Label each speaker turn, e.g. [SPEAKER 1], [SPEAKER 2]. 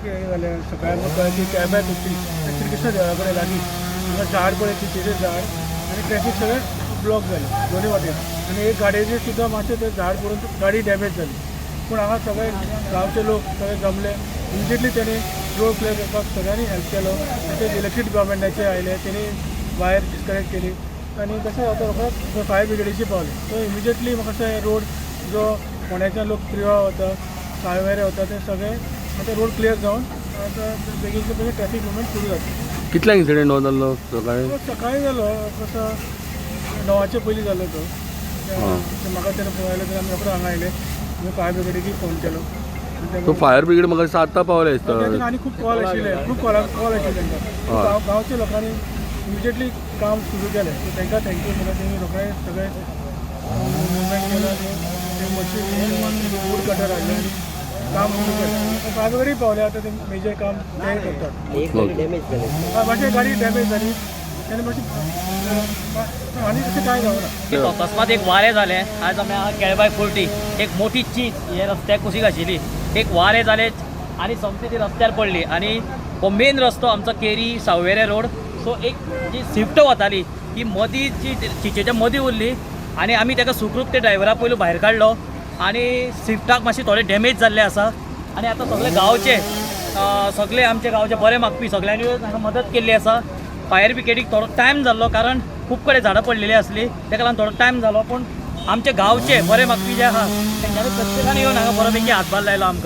[SPEAKER 1] हे जालें सकाळी म्हाका कळ्ळें की कॅब आहे तुमची श्रीकृष्ण देवळा कडेन लागीं हांगा झाड पळय चिचेचें झाड आनी ट्रॅफीक सगळें ब्लॉक जालें दोनी वाटेन आनी एक गाडयेचेर सुद्दां मातशें तें झाड पडून गाडी डॅमेज जाली पूण हांगा सगळे गांवचे लोक सगळे जमले इमिजिएटली तेणी रोड क्लियर करपाक सगळ्यांनी हेल्प केलो आनी ते इलेक्ट्रीक गव्हर्मेंटाचे आयले तेणी वायर डिस्कनेक्ट केली आनी तशें जाता रोखडेंच फायर ब्रिगेडीची पावली सो इमिजिएटली म्हाका अशें रोड जो फोंड्याच्यान लोक त्रिवा वता साळवेरे वता ते सगळे आतां रोड क्लियर जावन आतां बेगीनचे बेगीन ट्रॅफीक मुवमेंट सुरू जाता.
[SPEAKER 2] कितल्यांक इन्सिडेंट जालो सकाळी?
[SPEAKER 1] सकाळी जालो कसो 9च्या पयलीं जालो तो म्हाका तेणें पळयलो तेन्ना आमी रोखडे हांगा आयले आमी फायर ब्रिगेडीक फोन केलो.
[SPEAKER 2] तो फायर ब्रिगेड म्हाका दिसता आतां पावले दिसता.
[SPEAKER 1] आनी खूब कॉल आशिल्ले खूब कॉल आशिल्ले तांकां गांवच्या लोकांनी इमिजिएटली काम सुरू केलें सो तांकां थँक्यू म्हणून तेणी रोखडें सगळें मुवमेंट केलो आनी मशीन वूड कटर हाडलें आनी काम सुरू केलें. फायर ब्रिगेडी पावले आतां ते मेजर काम ते करतात. मातशें गाडी डॅमेज जाली तेन्ना मातशी आनी तशें कांय जावना.
[SPEAKER 3] अकस्मात एक वारें जालें आज आमी हांगा केळबाय फोर्टी एक मोठी चीज हे रस्त्याक कुशीक आशिल्ली एक वारें जालें आनी सोमती ती रस्त्यार पडली आनी हो मेन रस्तो आमचो केरी सावयवेरें रोड सो एक जी स्विफ्ट वताली ती मदीं जी चिचेच्या मदीं उरली आनी आमी ताका सुखरूप ते ड्रायव्हरा पयलू भायर काडलो आनी स्विफ्टाक मातशें थोडें डॅमेज जाल्लें आसा आनी आतां सगळे गांवचे सगळे आमचे गांवचे बरे मागपी सगळ्यांनी ताका मदत केल्ली आसा. फायर ब्रिगेडीक थोडो टायम जाल्लो कारण खूब कडेन झाडां पडलेली आसली ताका लागून थोडो टायम जालो पूण आमचे गांवचे बरे मागपी जे आहा तेंच्यांनी प्रत्येकान येवन हांगा बरो पैकी हातभार लायलो आमकां.